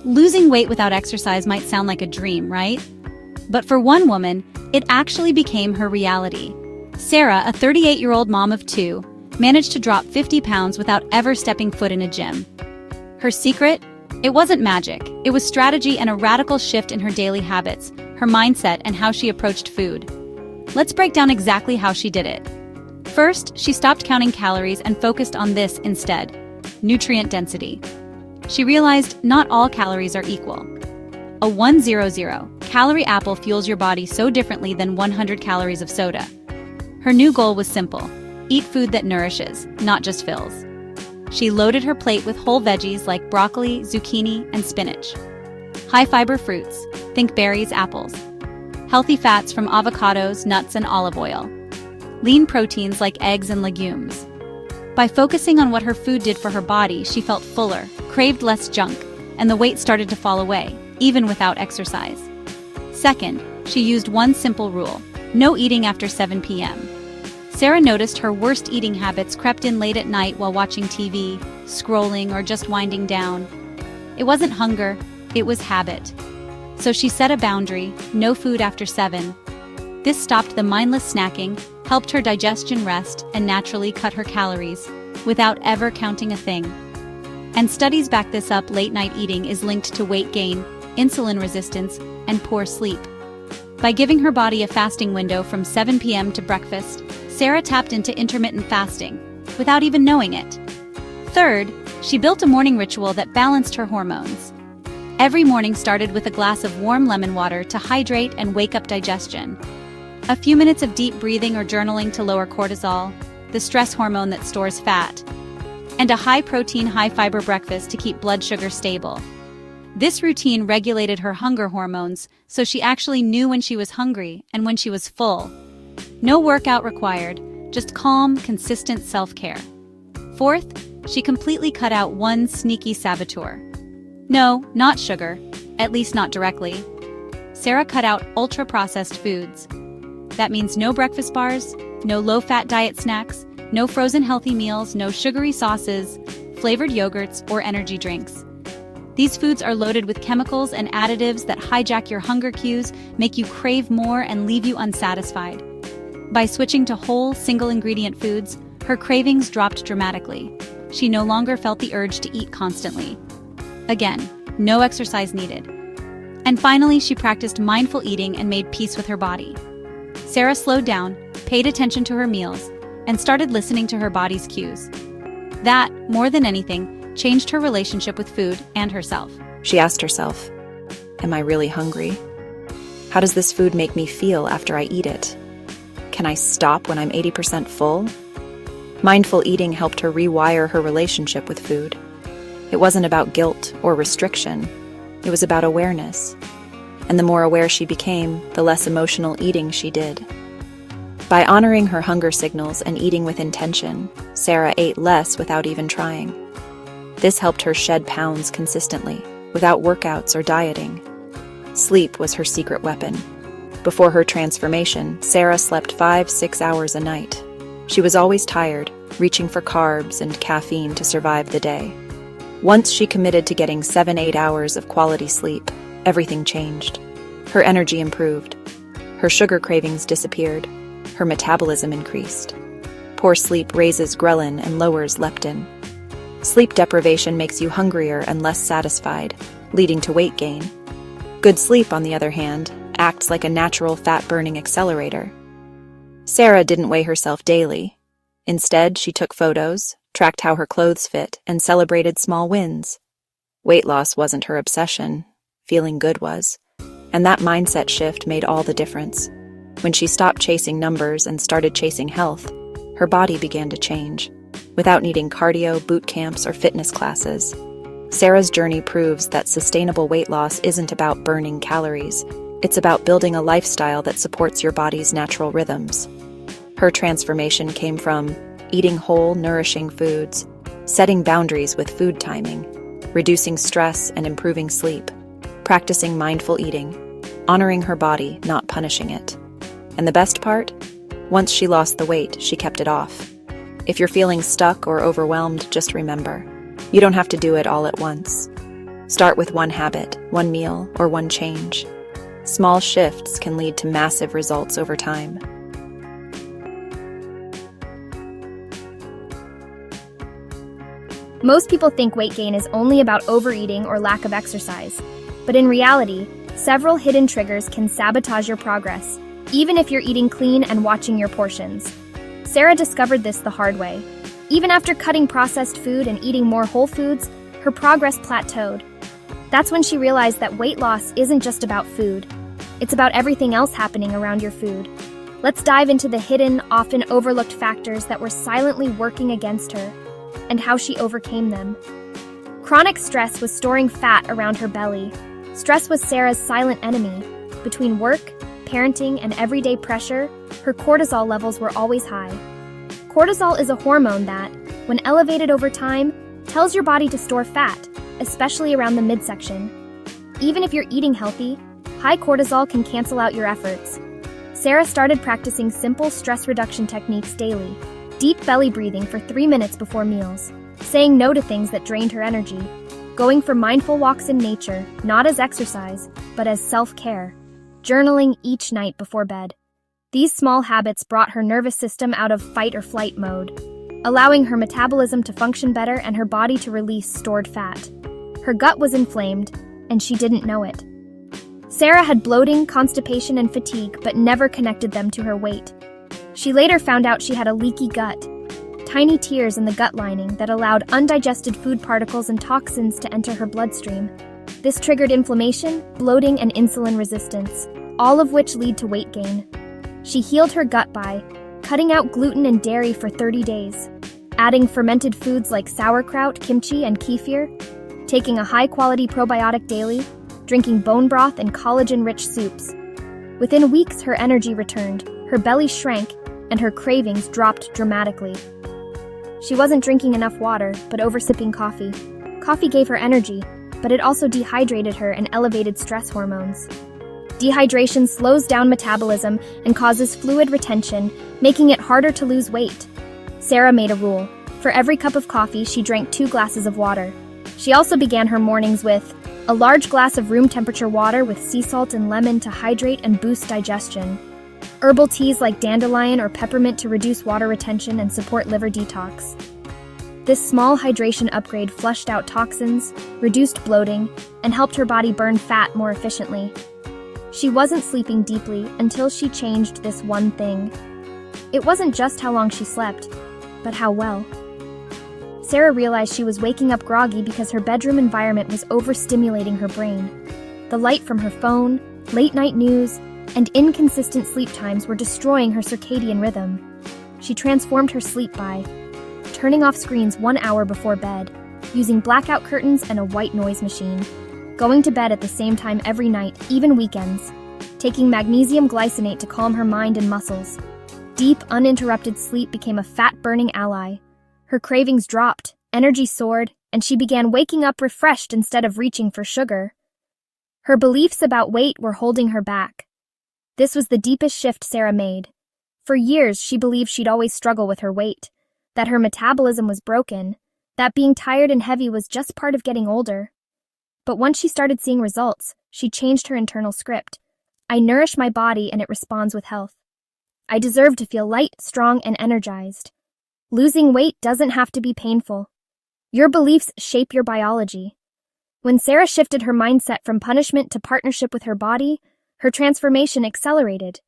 Losing weight without exercise might sound like a dream, right? But for one woman, it actually became her reality. Sarah, a 38-year-old mom of two, managed to drop 50 pounds without ever stepping foot in a gym. Her secret? It wasn't magic. It was strategy and a radical shift in her daily habits, her mindset, and how she approached food. Let's break down exactly how she did it. First, she stopped counting calories and focused on this instead: nutrient density. She realized not all calories are equal. A 100-calorie apple fuels your body so differently than 100 calories of soda. Her new goal was simple: eat food that nourishes, not just fills. She loaded her plate with whole veggies like broccoli, zucchini, and spinach. High-fiber fruits, think berries, apples. Healthy fats from avocados, nuts, and olive oil. Lean proteins like eggs and legumes. By focusing on what her food did for her body, she felt fuller, craved less junk, and the weight started to fall away, even without exercise. Second, she used one simple rule: no eating after 7 p.m. Sarah noticed her worst eating habits crept in late at night while watching TV, scrolling, or just winding down. It wasn't hunger, it was habit. So she set a boundary: no food after 7. This stopped the mindless snacking, helped her digestion rest, and naturally cut her calories, without ever counting a thing. And studies back this up: late-night eating is linked to weight gain, insulin resistance, and poor sleep. By giving her body a fasting window from 7 p.m. to breakfast, Sarah tapped into intermittent fasting, without even knowing it. Third, she built a morning ritual that balanced her hormones. Every morning started with a glass of warm lemon water to hydrate and wake up digestion. A few minutes of deep breathing or journaling to lower cortisol, the stress hormone that stores fat. And a high-protein, high-fiber breakfast to keep blood sugar stable. This routine regulated her hunger hormones, so she actually knew when she was hungry and when she was full. No workout required, just calm, consistent self-care. Fourth, she completely cut out one sneaky saboteur. No, not sugar, at least not directly. Sarah cut out ultra-processed foods. That means no breakfast bars, no low-fat diet snacks, no frozen healthy meals, no sugary sauces, flavored yogurts, or energy drinks. These foods are loaded with chemicals and additives that hijack your hunger cues, make you crave more, and leave you unsatisfied. By switching to whole, single-ingredient foods, her cravings dropped dramatically. She no longer felt the urge to eat constantly. Again, no exercise needed. And finally, she practiced mindful eating and made peace with her body. Sarah slowed down, paid attention to her meals, and started listening to her body's cues. That, more than anything, changed her relationship with food and herself. She asked herself, "Am I really hungry? How does this food make me feel after I eat it? Can I stop when I'm 80% full?" Mindful eating helped her rewire her relationship with food. It wasn't about guilt or restriction. It was about awareness. And the more aware she became, the less emotional eating she did. By honoring her hunger signals and eating with intention, Sarah ate less without even trying. This helped her shed pounds consistently, without workouts or dieting. Sleep was her secret weapon. Before her transformation, Sarah slept 5-6 hours a night. She was always tired, reaching for carbs and caffeine to survive the day. Once she committed to getting 7-8 hours of quality sleep, everything changed. Her energy improved. Her sugar cravings disappeared. Her metabolism increased. Poor sleep raises ghrelin and lowers leptin. Sleep deprivation makes you hungrier and less satisfied, leading to weight gain. Good sleep, on the other hand, acts like a natural fat-burning accelerator. Sarah didn't weigh herself daily. Instead, she took photos, tracked how her clothes fit, and celebrated small wins. Weight loss wasn't her obsession. Feeling good was. And that mindset shift made all the difference. When she stopped chasing numbers and started chasing health, her body began to change, without needing cardio, boot camps, or fitness classes. Sarah's journey proves that sustainable weight loss isn't about burning calories. It's about building a lifestyle that supports your body's natural rhythms. Her transformation came from eating whole, nourishing foods, setting boundaries with food timing, reducing stress and improving sleep, practicing mindful eating, honoring her body, not punishing it. And the best part? Once she lost the weight, she kept it off. If you're feeling stuck or overwhelmed, just remember, you don't have to do it all at once. Start with one habit, one meal, or one change. Small shifts can lead to massive results over time. Most people think weight gain is only about overeating or lack of exercise. But in reality, several hidden triggers can sabotage your progress, even if you're eating clean and watching your portions. Sarah discovered this the hard way. Even after cutting processed food and eating more whole foods, her progress plateaued. That's when she realized that weight loss isn't just about food. It's about everything else happening around your food. Let's dive into the hidden, often overlooked factors that were silently working against her, and how she overcame them. Chronic stress was storing fat around her belly. Stress was Sarah's silent enemy. Between work, parenting, and everyday pressure, her cortisol levels were always high. Cortisol is a hormone that, when elevated over time, tells your body to store fat, especially around the midsection. Even if you're eating healthy, high cortisol can cancel out your efforts. Sarah started practicing simple stress reduction techniques daily. Deep belly breathing for 3 minutes before meals, saying no to things that drained her energy, going for mindful walks in nature, not as exercise, but as self-care, journaling each night before bed. These small habits brought her nervous system out of fight or flight mode, allowing her metabolism to function better and her body to release stored fat. Her gut was inflamed, and she didn't know it. Sarah had bloating, constipation, and fatigue, but never connected them to her weight. She later found out she had a leaky gut, tiny tears in the gut lining that allowed undigested food particles and toxins to enter her bloodstream. This triggered inflammation, bloating, and insulin resistance, all of which lead to weight gain. She healed her gut by cutting out gluten and dairy for 30 days, adding fermented foods like sauerkraut, kimchi, and kefir, taking a high-quality probiotic daily, drinking bone broth and collagen-rich soups. Within weeks, her energy returned, her belly shrank, and her cravings dropped dramatically. She wasn't drinking enough water, but oversipping coffee. Coffee gave her energy, but it also dehydrated her and elevated stress hormones. Dehydration slows down metabolism and causes fluid retention, making it harder to lose weight. Sarah made a rule. For every cup of coffee, she drank 2 glasses of water. She also began her mornings with a large glass of room-temperature water with sea salt and lemon to hydrate and boost digestion, herbal teas like dandelion or peppermint to reduce water retention and support liver detox. This small hydration upgrade flushed out toxins, reduced bloating, and helped her body burn fat more efficiently. She wasn't sleeping deeply until she changed this one thing. It wasn't just how long she slept, but how well. Sarah realized she was waking up groggy because her bedroom environment was overstimulating her brain. The light from her phone, late-night news, and inconsistent sleep times were destroying her circadian rhythm. She transformed her sleep by turning off screens 1 hour before bed, using blackout curtains and a white noise machine, going to bed at the same time every night, even weekends, taking magnesium glycinate to calm her mind and muscles. Deep, uninterrupted sleep became a fat-burning ally. Her cravings dropped, energy soared, and she began waking up refreshed instead of reaching for sugar. Her beliefs about weight were holding her back. This was the deepest shift Sarah made. For years, she believed she'd always struggle with her weight, that her metabolism was broken, that being tired and heavy was just part of getting older. But once she started seeing results, she changed her internal script. I nourish my body and it responds with health. I deserve to feel light, strong, and energized. Losing weight doesn't have to be painful. Your beliefs shape your biology. When Sarah shifted her mindset from punishment to partnership with her body, her transformation accelerated.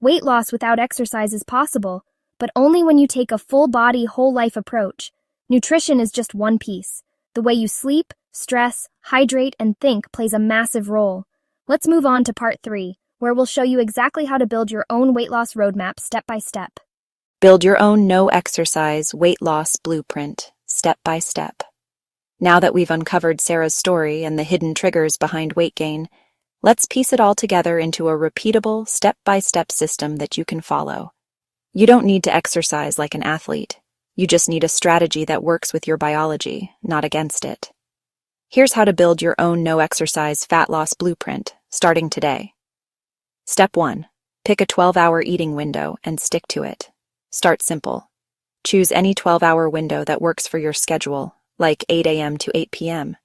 Weight loss without exercise is possible, but only when you take a full-body, whole-life approach. Nutrition is just one piece. The way you sleep, stress, hydrate, and think plays a massive role. Let's move on to part 3, where we'll show you exactly how to build your own weight loss roadmap step by step. Build your own no-exercise weight loss blueprint, step by step. Now that we've uncovered Sarah's story and the hidden triggers behind weight gain, let's piece it all together into a repeatable, step-by-step system that you can follow. You don't need to exercise like an athlete. You just need a strategy that works with your biology, not against it. Here's how to build your own no-exercise fat loss blueprint, starting today. Step 1. Pick a 12-hour eating window and stick to it. Start simple. Choose any 12-hour window that works for your schedule, like 8 a.m. to 8 p.m.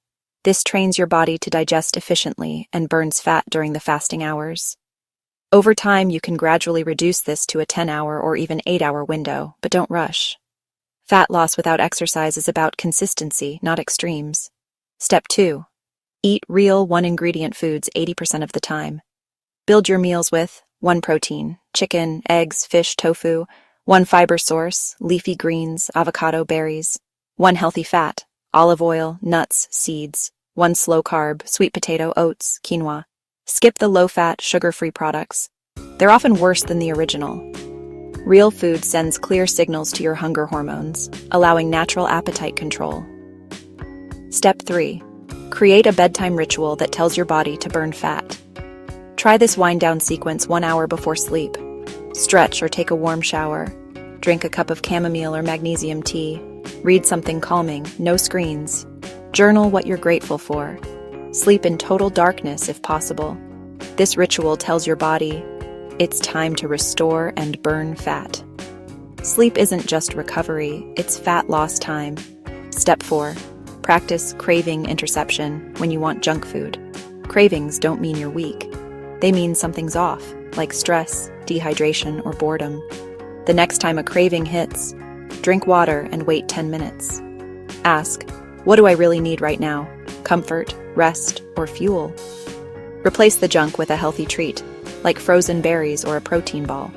This trains your body to digest efficiently and burns fat during the fasting hours. Over time, you can gradually reduce this to a 10-hour or even 8-hour window, but don't rush. Fat loss without exercise is about consistency, not extremes. Step 2. Eat real one-ingredient foods 80% of the time. Build your meals with 1 protein, chicken, eggs, fish, tofu, 1 fiber source, leafy greens, avocado, berries, 1 healthy fat, olive oil, nuts, seeds, 1 slow carb, sweet potato, oats, quinoa. Skip the low-fat, sugar-free products. They're often worse than the original. Real food sends clear signals to your hunger hormones, allowing natural appetite control. Step 3. Create a bedtime ritual that tells your body to burn fat. Try this wind-down sequence 1 hour before sleep. Stretch or take a warm shower. Drink a cup of chamomile or magnesium tea. Read something calming, no screens. Journal what you're grateful for. Sleep in total darkness if possible. This ritual tells your body, it's time to restore and burn fat. Sleep isn't just recovery, it's fat loss time. Step 4. Practice craving interception when you want junk food. Cravings don't mean you're weak. They mean something's off, like stress, dehydration, or boredom. The next time a craving hits, drink water and wait 10 minutes. Ask, what do I really need right now? Comfort, rest, or fuel? Replace the junk with a healthy treat, like frozen berries or a protein ball.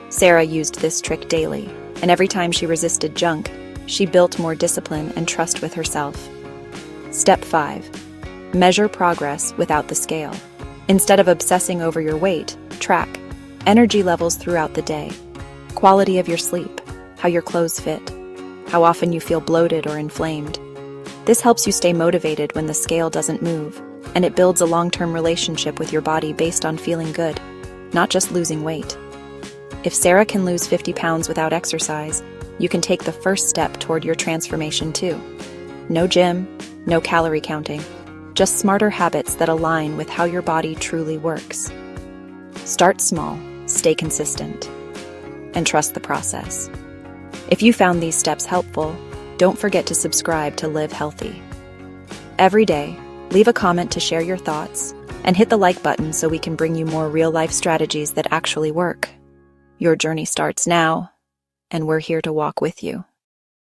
Sarah used this trick daily, and every time she resisted junk, she built more discipline and trust with herself. Step 5. Measure progress without the scale. Instead of obsessing over your weight, track energy levels throughout the day, quality of your sleep, how your clothes fit, how often you feel bloated or inflamed. This helps you stay motivated when the scale doesn't move, and it builds a long-term relationship with your body based on feeling good, not just losing weight. If Sarah can lose 50 pounds without exercise, you can take the first step toward your transformation too. No gym, no calorie counting, just smarter habits that align with how your body truly works. Start small, stay consistent, and trust the process. If you found these steps helpful, don't forget to subscribe to Live Healthy. Every day, leave a comment to share your thoughts, and hit the like button so we can bring you more real-life strategies that actually work. Your journey starts now, and we're here to walk with you.